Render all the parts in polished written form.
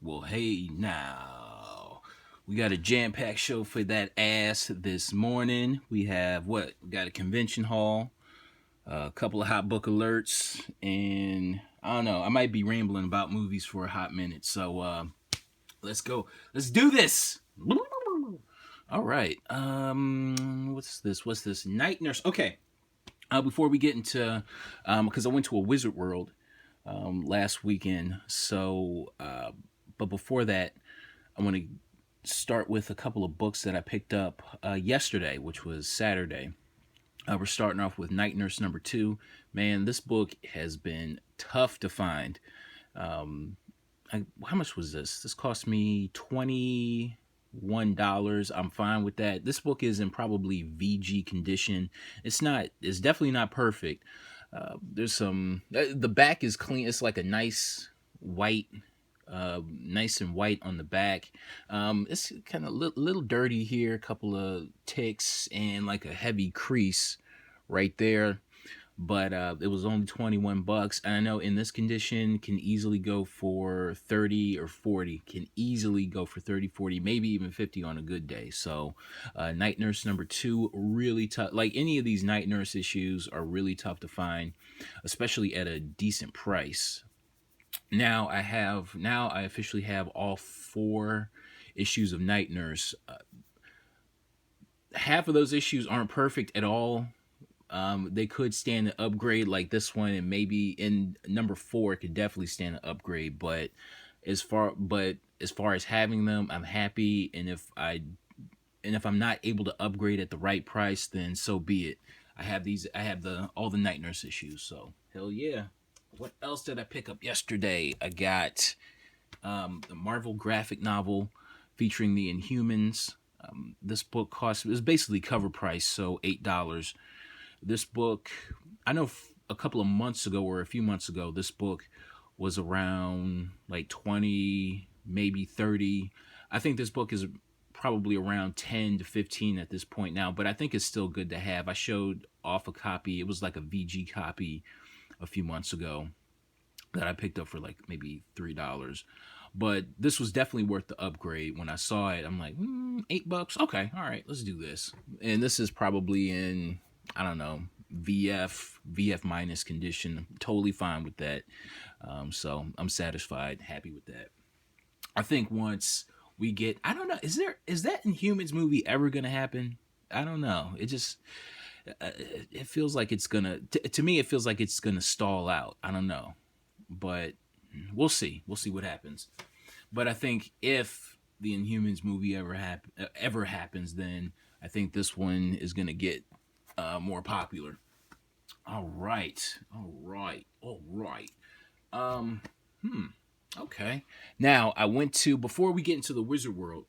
Well, hey now. We got a jam-packed show for that ass this morning. We have what? We got a convention hall, a couple of hot book alerts, and I don't know. I might be rambling about movies for a hot minute. So let's go. Let's do this. All right. What's this? What's this? Night Nurse. Okay. Before we get into, because I went to a Wizard World last weekend. But before that, I want to start with a couple of books that I picked up yesterday, which was Saturday. We're starting off with Night Nurse number 2. Man, this book has been tough to find. How much was this? This cost me $21. I'm fine with that. This book is in probably VG condition. It's not. It's definitely not perfect. There's some. The back is clean. It's like a nice white, nice and white on the back. It's kind of little dirty here. A couple of ticks and like a heavy crease right there. But it was only $21, and I know in this condition can easily go for 30 or 40. Can easily go for 30, 40, maybe even 50 on a good day. So, Night Nurse number 2, really tough. Like any of these Night Nurse issues are really tough to find, especially at a decent price. Now I officially have all 4 issues of Night Nurse. Half of those issues aren't perfect at all. They could stand an upgrade like this one, and maybe in number 4 it could definitely stand an upgrade. But as far as having them, I'm happy. And if I'm not able to upgrade at the right price, then so be it. I have these. I have all the Night Nurse issues. So hell yeah. What else did I pick up yesterday? I got the Marvel graphic novel featuring the Inhumans. This book it was basically cover price, so $8. This book, I know a couple of months ago or a few months ago, this book was around like 20, maybe 30. I think this book is probably around 10 to 15 at this point now, but I think it's still good to have. I showed off a copy. It was like a VG copy a few months ago that I picked up for like maybe $3. But this was definitely worth the upgrade. When I saw it, I'm like, $8. Okay, all right, let's do this. And this is probably in, I don't know, VF minus condition. I'm totally fine with that. So I'm satisfied, happy with that. I think once we get, I don't know, is that Inhumans movie ever gonna happen? I don't know. It feels like it's gonna. To me, it feels like it's gonna stall out. I don't know, but we'll see. We'll see what happens. But I think if the Inhumans movie ever happens, then I think this one is gonna get more popular. All right, all right, all right. Um, okay. Now I went to before we get into the Wizard World.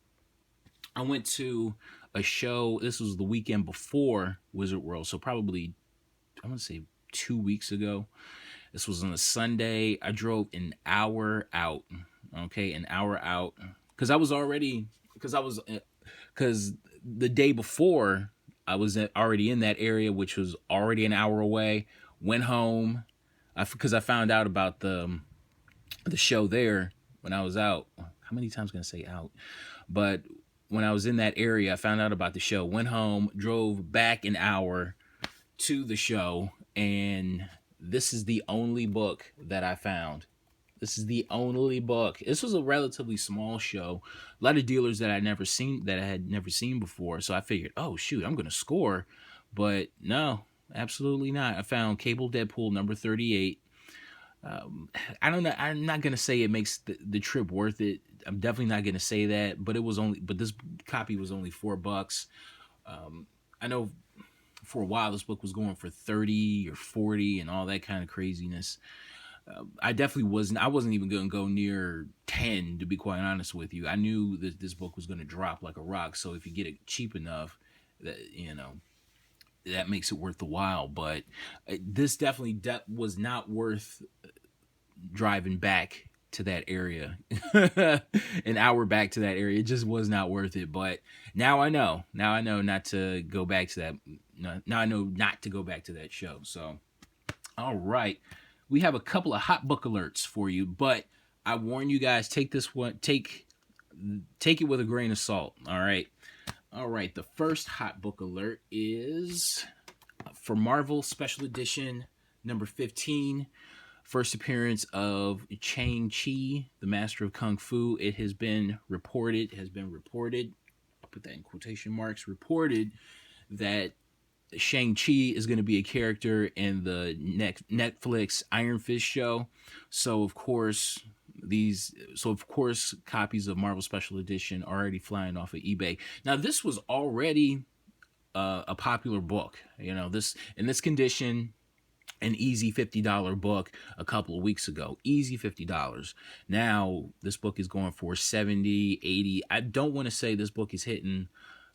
I went to a show. This was the weekend before Wizard World, so probably I want to say 2 weeks ago. This was on a Sunday. I drove an hour out. Okay, an hour out because because the day before I was already in that area, which was already an hour away. Went home because I found out about the show there when I was out. How many times can I say out? But when I was in that area, I found out about the show. Went home, drove back an hour to the show, and this is the only book that I found. This is the only book. This was a relatively small show. A lot of dealers that I had never seen before. So I figured, oh shoot, I'm gonna score. But no, absolutely not. I found Cable Deadpool number 38. I don't know. I'm not gonna say it makes the trip worth it. I'm definitely not gonna say that. But this copy was only $4. I know for a while this book was going for 30 or 40 and all that kind of craziness. I definitely wasn't. I wasn't even going to go near 10, to be quite honest with you. I knew that this book was going to drop like a rock. So if you get it cheap enough, that makes it worth the while. But this definitely was not worth driving back to that area, an hour back to that area. It just was not worth it. But now I know. Now I know not to go back to that. Now I know not to go back to that show. So, all right. We have a couple of hot book alerts for you, but I warn you guys, take this one, take it with a grain of salt. All right. The first hot book alert is for Marvel Special Edition number 15. First appearance of Shang-Chi, the Master of Kung Fu. It has been reported, I'll put that in quotation marks, reported that Shang-Chi is going to be a character in the Netflix Iron Fist show. So of course copies of Marvel Special Edition are already flying off of eBay. Now this was already a popular book. This in this condition, an easy $50 book a couple of weeks ago. Easy $50. Now this book is going for 70, 80. I don't want to say this book is hitting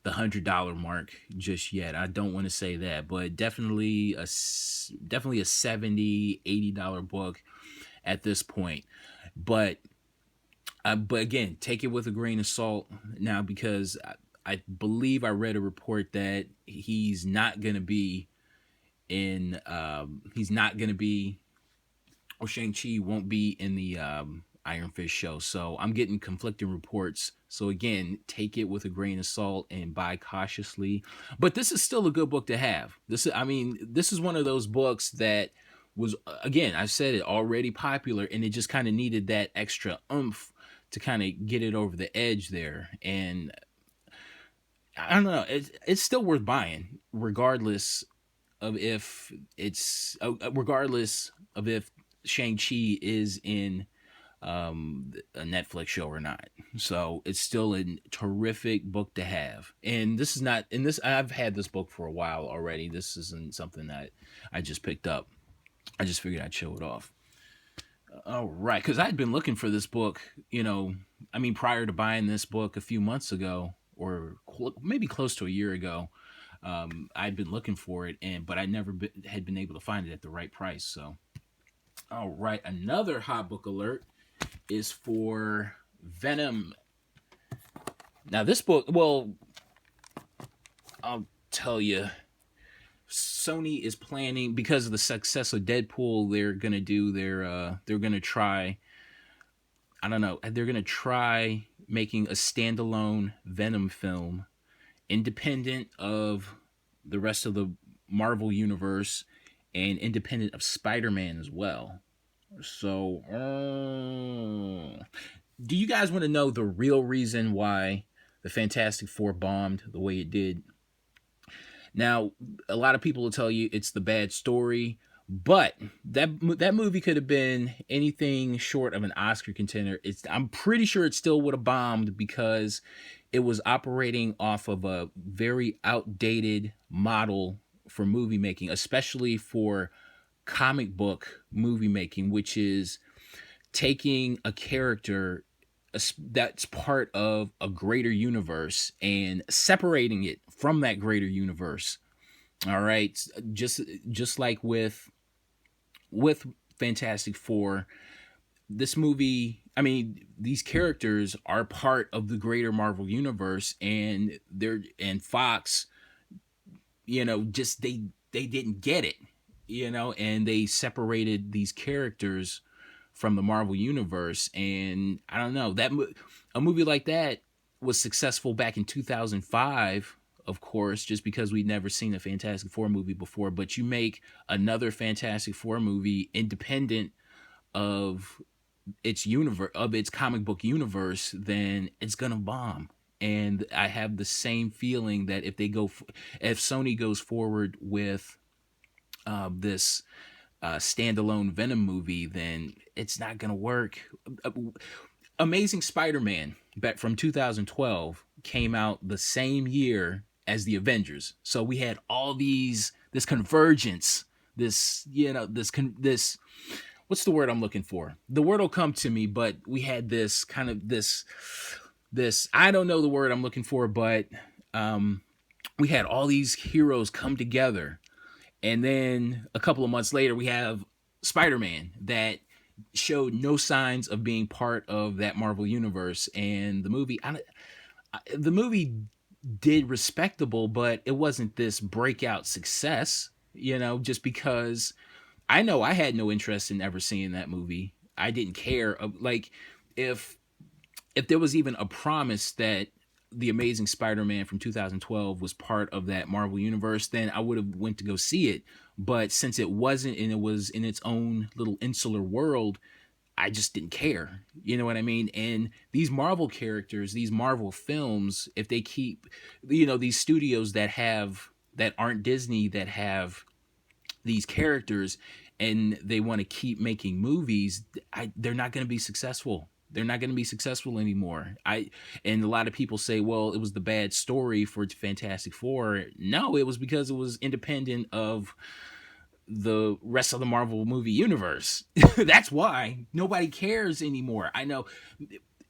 the $100 mark just yet. I don't want to say that, but definitely a $70, $80 book at this point. But again, take it with a grain of salt now, because I believe I read a report that he's not going to be or Shang-Chi won't be in the Iron Fist show. So I'm getting conflicting reports. So again, take it with a grain of salt and buy cautiously. But this is still a good book to have. This is one of those books that was, again, I said it, already popular, and it just kind of needed that extra oomph to kind of get it over the edge there. And I don't know, it's still worth buying, regardless of if Shang-Chi is in a Netflix show or not. So it's still a terrific book to have. And I've had this book for a while already. This isn't something that I just picked up. I just figured I'd show it off. All right, because I'd been looking for this book, prior to buying this book a few months ago, or maybe close to a year ago. I'd been looking for it, but I never had been able to find it at the right price. So, all right, another hot book alert is for Venom. Now, this book, well, I'll tell you, Sony is planning, because of the success of Deadpool, they're gonna try. I don't know. They're gonna try making a standalone Venom film, independent of the rest of the Marvel universe and independent of Spider-Man as well. So, do you guys want to know the real reason why the Fantastic Four bombed the way it did? Now, a lot of people will tell you it's the bad story, but that movie could have been anything short of an Oscar contender. I'm pretty sure it still would have bombed, because it was operating off of a very outdated model for movie making, especially for comic book movie making, which is taking a character that's part of a greater universe and separating it from that greater universe. All right, just like with Fantastic Four, this movie, these characters are part of the greater Marvel universe, and Fox, just they didn't get it, and they separated these characters from the Marvel universe. And I don't know, a movie like that was successful back in 2005, of course, just because we'd never seen a Fantastic Four movie before. But you make another Fantastic Four movie independent of its universe, of its comic book universe, then it's gonna bomb. And I have the same feeling that if Sony goes forward with this standalone Venom movie, then it's not gonna work. Amazing Spider-Man back from 2012 came out the same year as the Avengers, so we had all this convergence, this what's the word I'm looking for? The word will come to me, but we had this kind of this I don't know the word I'm looking for, but we had all these heroes come together. And then a couple of months later, we have Spider-Man that showed no signs of being part of that Marvel universe. And the movie did respectable, but it wasn't this breakout success, just because I know I had no interest in ever seeing that movie. I didn't care. Like if there was even a promise that the Amazing Spider-Man from 2012 was part of that Marvel universe, then I would have went to go see it. But since it wasn't, and it was in its own little insular world, I just didn't care. You know what I mean? And these Marvel characters, these Marvel films, if they keep, these studios that aren't Disney, that have these characters, and they want to keep making movies, they're not going to be successful. They're not going to be successful anymore. And a lot of people say, well, it was the bad story for Fantastic Four. No, it was because it was independent of the rest of the Marvel movie universe. That's why nobody cares anymore. I know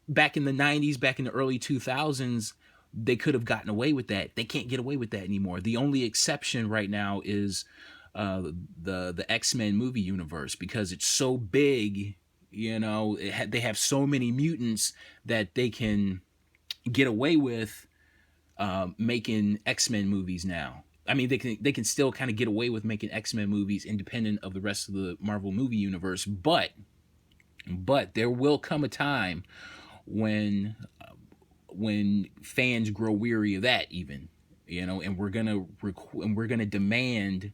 back in the 90s, back in the early 2000s, they could have gotten away with that. They can't get away with that anymore. The only exception right now is the X-Men movie universe, because it's so big. They have so many mutants that they can get away with making X-Men movies now. I mean, they can still kind of get away with making X-Men movies independent of the rest of the Marvel movie universe, but there will come a time when fans grow weary of that, even, and we're gonna demand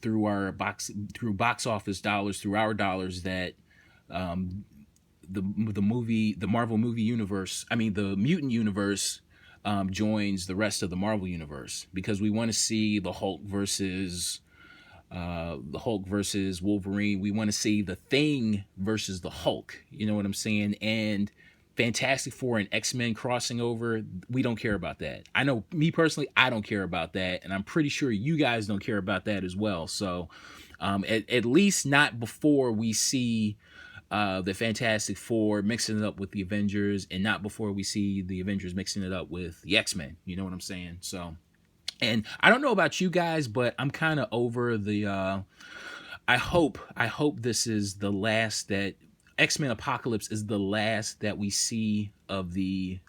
through box office dollars, through our dollars, that the Marvel movie universe, the mutant universe, joins the rest of the Marvel universe, because we want to see the Hulk versus Wolverine. We want to see the Thing versus the Hulk. You know what I'm saying? And Fantastic Four and X-Men crossing over, we don't care about that. I know, me personally, I don't care about that, and I'm pretty sure you guys don't care about that as well. So at least not before we see the Fantastic Four mixing it up with the Avengers, and not before we see the Avengers mixing it up with the X-Men. You know what I'm saying? So, and I don't know about you guys, but I'm kind of over the I hope this is the last, that X-Men Apocalypse is the last that we see of the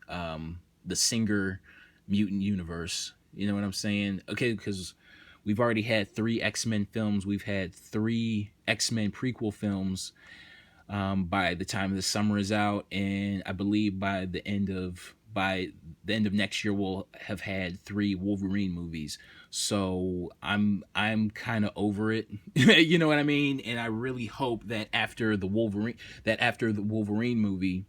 Singer mutant universe. You know what I'm saying? Okay, because we've already had 3 X-Men films. We've had 3 X-Men prequel films by the time the summer is out, and I believe by the end of next year we'll have had 3 Wolverine movies. So I'm kind of over it. You know what I mean? And I really hope that after the Wolverine movie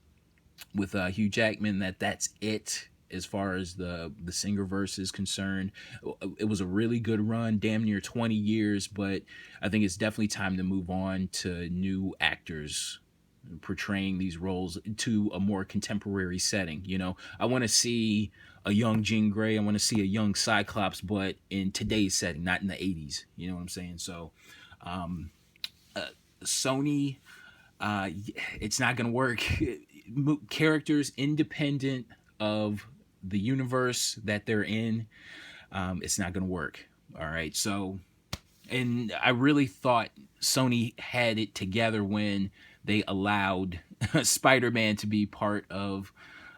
with Hugh Jackman, that's it as far as the Singerverse is concerned. It was a really good run, damn near 20 years, but I think it's definitely time to move on to new actors portraying these roles to a more contemporary setting. I want to see a young Jean Grey, I want to see a young Cyclops, but in today's setting, not in the 80s. You know what I'm saying? So Sony, it's not gonna work. Characters independent of the universe that they're in, it's not gonna work. All right, so, and I really thought Sony had it together when they allowed Spider-Man to be part of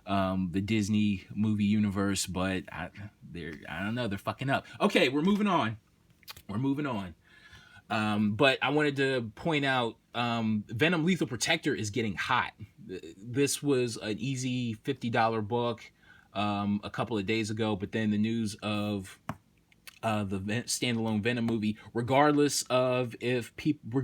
the Disney movie universe, but I don't know, they're fucking up. Okay, we're moving on. But I wanted to point out, Venom Lethal Protector is getting hot. This was an easy $50 book a couple of days ago, but then the news of the standalone Venom movie, regardless of if people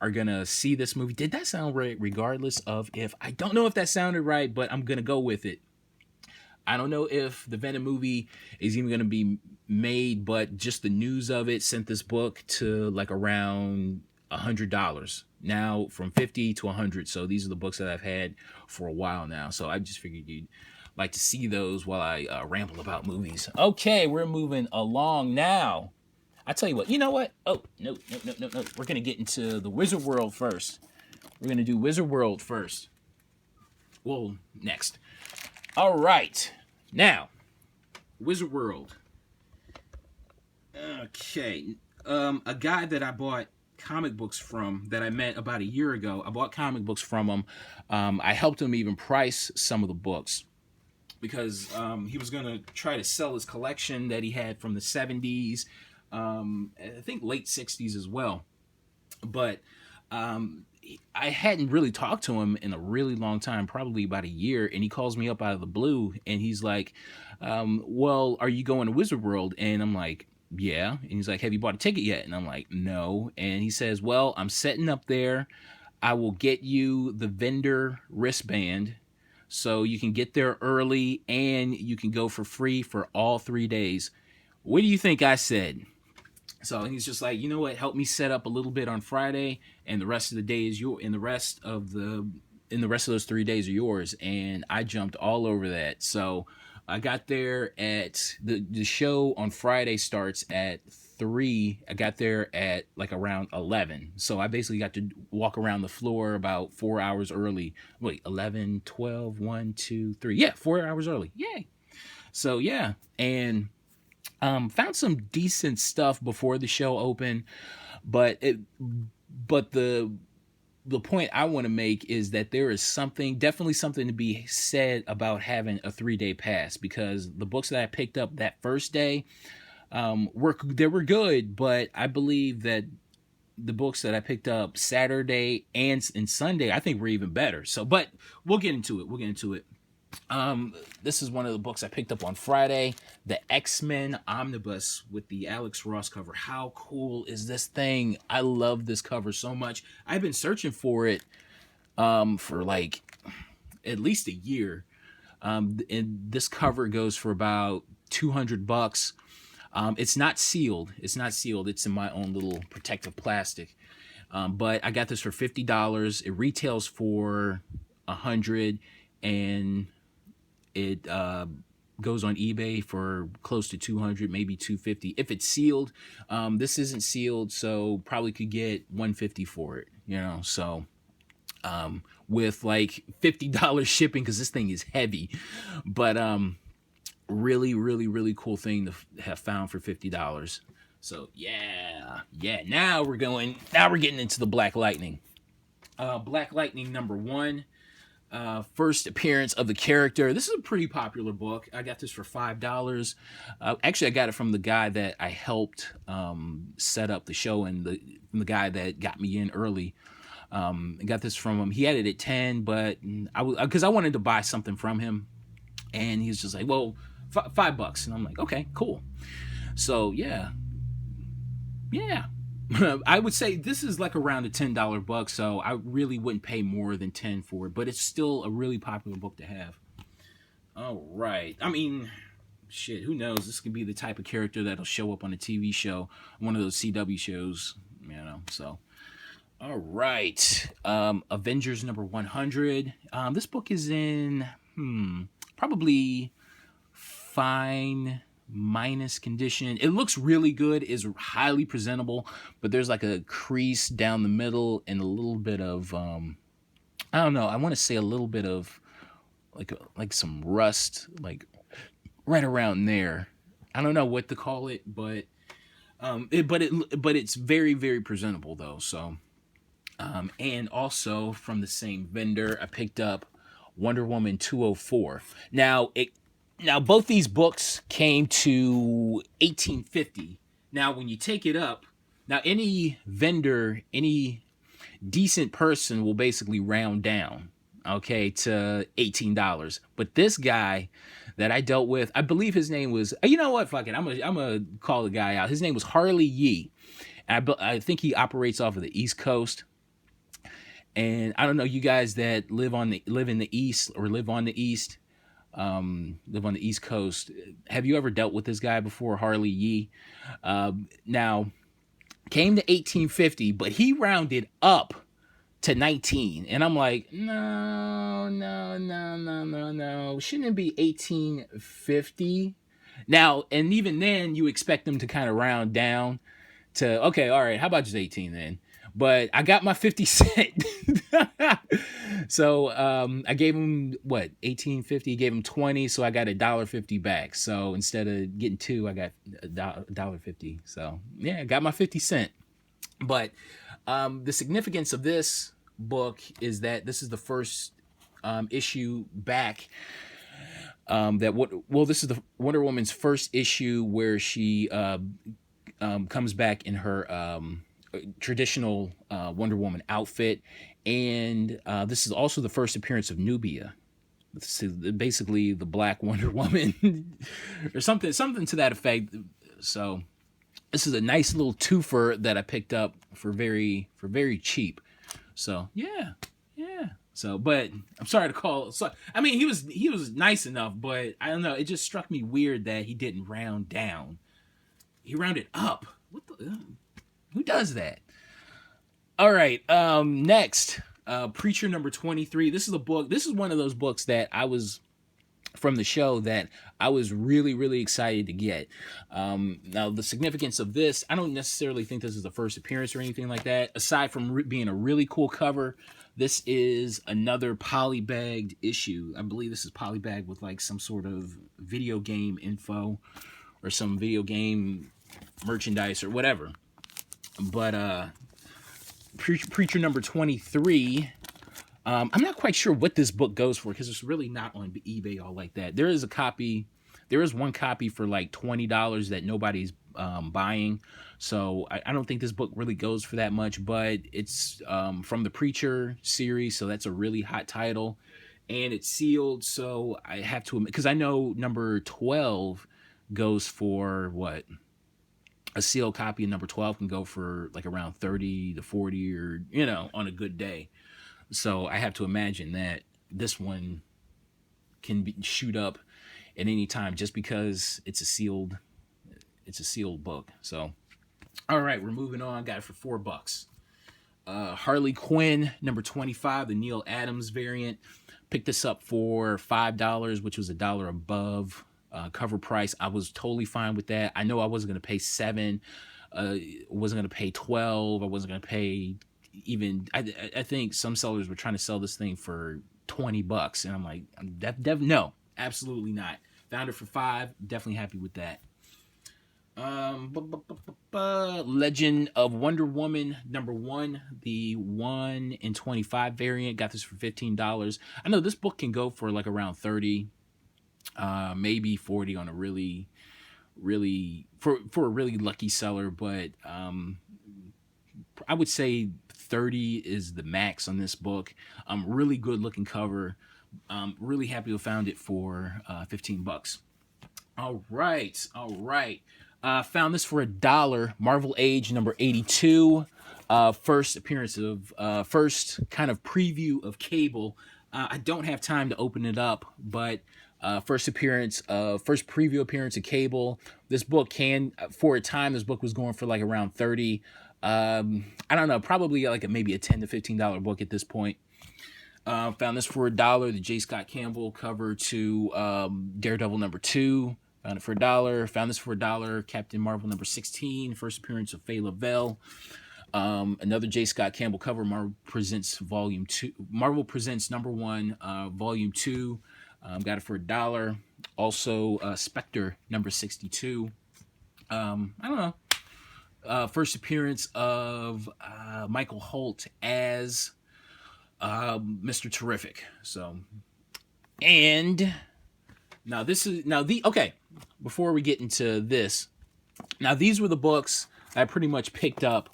are gonna see this movie. Did that sound right? Regardless of if, I don't know if that sounded right, but I'm gonna go with it. I don't know if the Venom movie is even gonna be made, but just the news of it sent this book to like around $100 now, from 50 to 100. So these are the books that I've had for a while now. So I just figured you'd like to see those while I ramble about movies. Okay, we're moving along now. I tell you what, you know what? Oh, no. We're going to get into the Wizard World first. We're going to do Wizard World first. Well, next. All right. Now, Wizard World. Okay. A guy that I bought comic books from, that I met about a year ago, I bought comic books from him. I helped him even price some of the books, because he was going to try to sell his collection that he had from the 70s. I think late 60s as well. But I hadn't really talked to him in a really long time, probably about a year, and he calls me up out of the blue, and he's like, "Well, are you going to Wizard World?" And I'm like, "Yeah." And he's like, "Have you bought a ticket yet?" And I'm like, "No." And he says, "Well, I'm setting up there. I will get you the vendor wristband." So you can get there early and you can go for free for all 3 days. What do you think I said? So he's just like, you know what? Help me set up a little bit on Friday, and the rest of the day is your. And the rest of those 3 days are yours. And I jumped all over that. So I got there at the show on Friday starts at 3. I got there at like around 11. So I basically got to walk around the floor about 4 hours early. Wait, 11, 12, 1, 2, 3. Yeah, 4 hours early. Yay. So yeah, and found some decent stuff before the show opened, but the point I want to make is that there is definitely something to be said about having a 3 day pass, because the books that I picked up that first day were good, but I believe that the books that I picked up Saturday and Sunday I think were even better. So, but we'll get into it. This is one of the books I picked up on Friday, the X-Men Omnibus with the Alex Ross cover. How cool is this thing? I love this cover so much. I've been searching for it for like at least a year. And this cover goes for about $200. It's not sealed. It's in my own little protective plastic. But I got this for $50. It retails for $100, and it goes on eBay for close to 200, maybe 250 if it's sealed. This isn't sealed, so probably could get 150 for it. So with like $50 shipping, because this thing is heavy. But really, really, really cool thing to have found for $50. So yeah. Now we're getting into the Black Lightning. Black Lightning #1. First appearance of the character. This is a pretty popular book. I got this for $5. Actually, I got it from the guy that I helped set up the show, and from the guy that got me in early. I got this from him. He had it at 10, but because I wanted to buy something from him, and he was just like, "Well, $5," and I'm like, "Okay, cool." So yeah. I would say this is like around a $10 book, so I really wouldn't pay more than 10 for it, but it's still a really popular book to have. All right. I mean, shit, who knows? This could be the type of character that'll show up on a TV show, one of those CW shows, so. All right. Avengers #100. This book is in probably fine minus condition. It looks really good, is highly presentable, but there's like a crease down the middle and a little bit of I don't know, I want to say a little bit of like some rust, like right around there. I don't know what to call it, but it's very, very presentable though. So and also from the same vendor, I picked up Wonder Woman 204. Now both these books came to $18.50. Now when you take it up, now any vendor, any decent person will basically round down, okay, to $18. But this guy that I dealt with, I believe his name was, you know what, fuck it, I'm gonna call the guy out. His name was Harley Yee. I think he operates off of the East Coast. And I don't know, you guys that live in the East or live on the East, live on the East Coast. Have you ever dealt with this guy before, Harley Yee? Now, came to $18.50, but he rounded up to 19, and I'm like, no. Shouldn't it be $18.50? Now, and even then, you expect them to kind of round down to, okay, all right, how about just 18 then? But I got my 50 cent. So I gave him what, 18.50, gave him 20, so I got $1.50 back. So instead of getting 2, I got $1.50. So yeah, I got my 50 cent. But the significance of this book is that this is the first issue back this is the Wonder Woman's first issue where she comes back in her Wonder Woman outfit, and this is also the first appearance of Nubia. So basically, the Black Wonder Woman, or something to that effect. So this is a nice little twofer that I picked up for very cheap. So yeah, yeah. So, but I'm sorry to call. So, I mean, he was nice enough, but I don't know. It just struck me weird that he didn't round down. He rounded up. What the? Who does that? All right. Next, Preacher number 23. This is a book. This is one of those books that I was from the show that I was really excited to get. Now, the significance of this, I don't necessarily think this is the first appearance or anything like that. Aside from being a really cool cover, this is another polybagged issue. I believe this is polybagged with like some sort of video game info or some video game merchandise or whatever. But Preacher number 23. I'm not quite sure what this book goes for because it's really not on eBay all like that. There is one copy for like $20 that nobody's buying. So I don't think this book really goes for that much, but it's from the Preacher series. So that's a really hot title and it's sealed. So I have to, because I know number 12 goes for what? A sealed copy of number 12 can go for like around 30 to 40 or, on a good day. So I have to imagine that this one can shoot up at any time just because it's a sealed book. So, all right, we're moving on. Got it for $4. Harley Quinn number 25, the Neil Adams variant. Picked this up for $5, which was $1 above cover price. I was totally fine with that. I know I wasn't going to pay $7. Wasn't going to pay $12. I wasn't going to pay even. I think some sellers were trying to sell this thing for $20, and I'm like, no, absolutely not. Found it for $5. Definitely happy with that. Legend of Wonder Woman number 1, the 1 in 25 variant. Got this for $15. I know this book can go for like around 30, maybe 40 on a really for a really lucky seller, but I would say 30 is the max on this book. Really good looking cover. Really happy to have found it for $15. All right. Found this for $1. Marvel Age number 82. First appearance of first kind of preview of Cable. I don't have time to open it up, but first preview appearance of Cable. This book for a time, this book was going for like around 30. I don't know, probably like maybe a $10 to $15 book at this point. Found this for $1. The J. Scott Campbell cover to Daredevil number 2. Found it for $1. Found this for $1. Captain Marvel number 16. First appearance of Faye Lavelle. Another J. Scott Campbell cover. Marvel Presents Volume 2. Marvel Presents number 1, Volume 2. Got it for $1. Also, Spectre number 62. I don't know. First appearance of Michael Holt as Mr. Terrific. So, and now before we get into this, now these were the books I pretty much picked up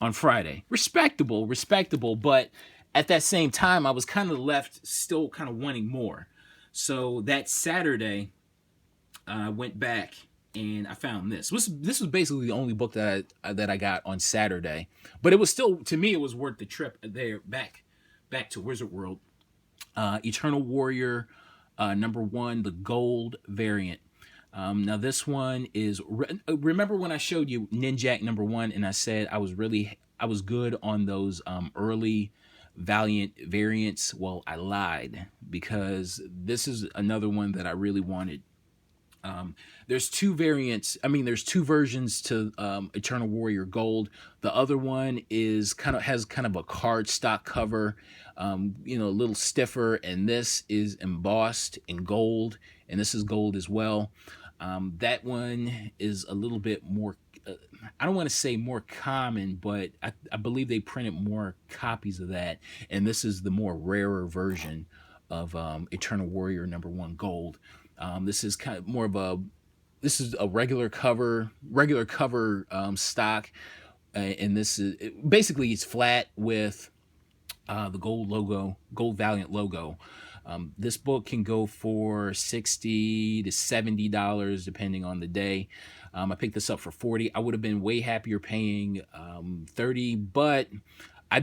on Friday. Respectable, but at that same time, I was kind of left still kind of wanting more. So that Saturday, I went back and I found this. This was basically the only book that I got on Saturday, but it was still, to me, it was worth the trip there back to Wizard World. Eternal Warrior number 1, the gold variant. Now this one is, remember when I showed you Ninjak number 1 and I said I was good on those early Valiant variants? Well, I lied, because this is another one that I really wanted. There's two variants. There's two versions to Eternal Warrior Gold. The other one has kind of a cardstock cover, a little stiffer, and this is embossed in gold, and this is gold as well. That one is a little bit more, I don't want to say more common, but I believe they printed more copies of that, and this is the more rarer version of Eternal Warrior number 1 Gold. This is kind of more of this is a regular cover stock, and this is basically it's flat with the gold logo, gold Valiant logo. This book can go for $60 to $70 depending on the day. I picked this up for 40. I would have been way happier paying 30, but I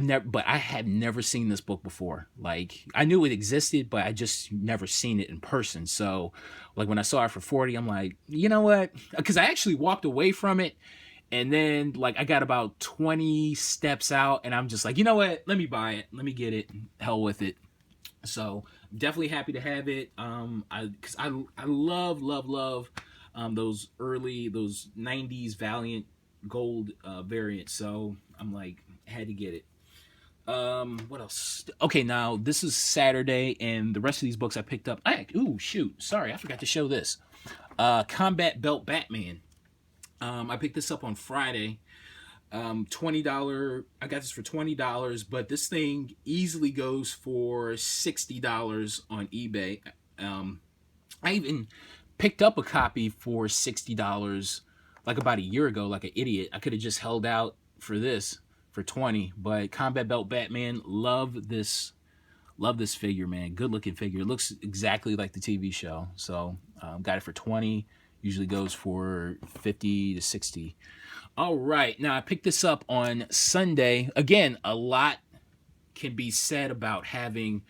had never seen this book before. Like I knew it existed, but I just never seen it in person. So, like when I saw it for 40, I'm like, you know what? Because I actually walked away from it, and then like I got about 20 steps out, and I'm just like, you know what? Let me buy it. Let me get it. Hell with it. So definitely happy to have it. I love those 90s Valiant Gold variants. So I'm like had to get it. What else? Okay, now this is Saturday, and the rest of these books I picked up. Ooh, shoot! Sorry, I forgot to show this. Combat Belt Batman. I picked this up on Friday. $20. I got this for $20, but this thing easily goes for $60 on eBay. I even picked up a copy for $60 like about a year ago, like an idiot. I could have just held out for this for 20, but Combat Belt Batman, love this figure, man. Good looking figure. It looks exactly like the TV show. So got it for 20. Usually goes for 50 to 60. All right, now I picked this up on Sunday. Again, a lot can be said about having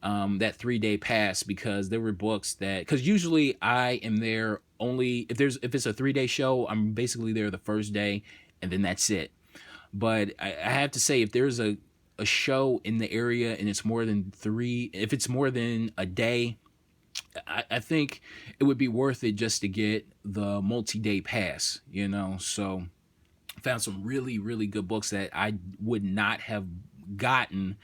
that 3-day pass, because there were books that, because usually I am there only if it's a 3-day show. I'm basically there the first day, and then that's it. But I have to say, if there's a show in the area and it's more than if it's more than a day, I think it would be worth it just to get the multi-day pass, So found some really, really good books that I would not have gotten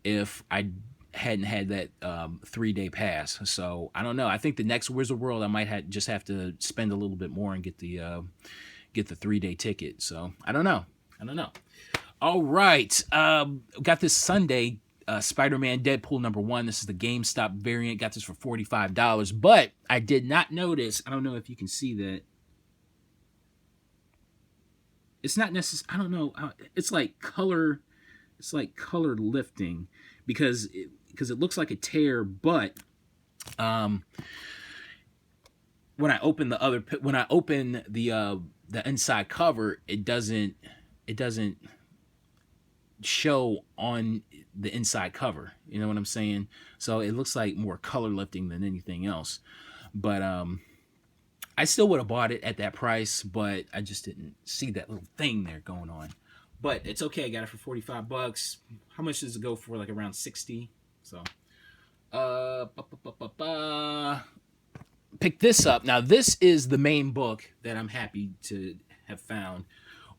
if I hadn't had that 3-day pass. So I don't know. I think the next Wizard World I might just have to spend a little bit more and get the 3-day ticket. So I don't know. All right, got this Sunday. Spider-Man Deadpool #1. This is the GameStop variant. Got this for $45, but I did not notice. I don't know if you can see that. It's not necessary. I don't know. It's like color. It's like color lifting because it looks like a tear, but when I open the inside cover, it doesn't show on the inside cover. You know what I'm saying? So it looks like more color lifting than anything else. But I still would have bought it at that price, but I just didn't see that little thing there going on. But it's okay. I got it for $45. How much does it go for? Like around 60. So pick this up. Now this is the main book that I'm happy to have found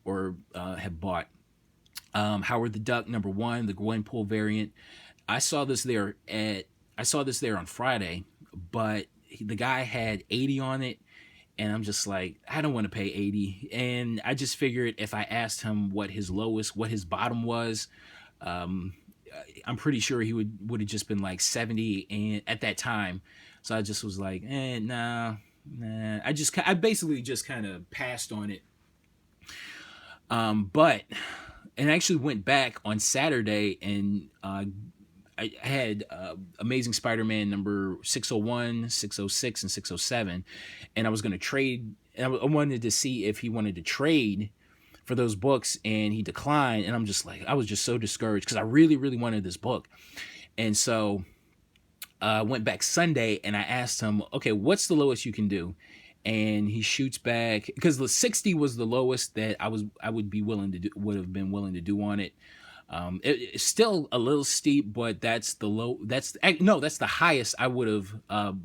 or have bought. Howard the Duck #1, the Gwenpool variant. I saw this there on Friday, but the guy had 80 on it, and I'm just like, I don't want to pay 80. And I just figured if I asked him what his bottom was, I'm pretty sure he would have just been like 70 and at that time. So I just was like, nah. I basically just kind of passed on it. But I actually went back on Saturday, and I had Amazing Spider-Man number 601, 606, and 607, and I was going to trade. And I wanted to see if he wanted to trade for those books, and he declined. And I was just so discouraged because I really, really wanted this book. And so I went back Sunday, and I asked him, okay, what's the lowest you can do? And he shoots back, because the 60 was the lowest that I would have been willing to do on it. It's still a little steep, but that's the highest I would have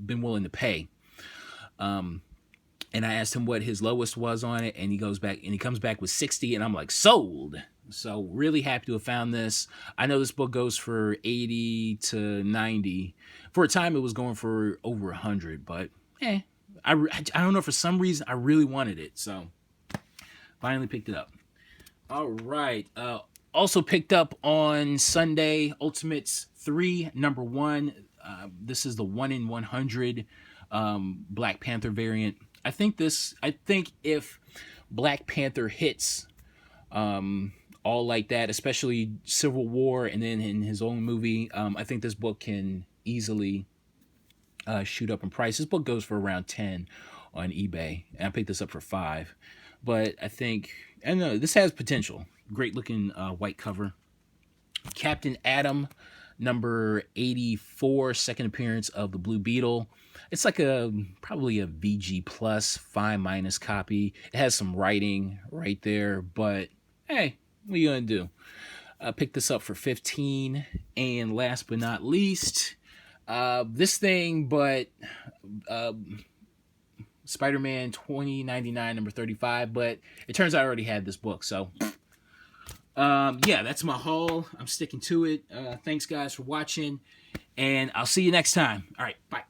been willing to pay. And I asked him what his lowest was on it, and he comes back with 60, and I'm like, sold. So really happy to have found this. I know this book goes for 80 to 90. For a time, it was going for over 100, but I don't know, for some reason I really wanted it, so finally picked it up. All right. Also picked up on Sunday Ultimates 3 #1. This is the 1 in 100 Black Panther variant. I think if Black Panther hits all like that, especially Civil War, and then in his own movie. I think this book can easily shoot up in price. This book goes for around 10 on eBay, and I picked this up for 5. But I think, I don't know, this has potential. Great looking white cover. Captain Atom, number 84, second appearance of the Blue Beetle. It's like probably a VG plus 5- copy. It has some writing right there, but hey, what are you gonna do? I picked this up for 15. And last but not least, this thing, but Spider-Man 2099 number 35, but it turns out I already had this book, so yeah, that's my haul. I'm sticking to it. Thanks guys for watching, and I'll see you next time. All right, bye.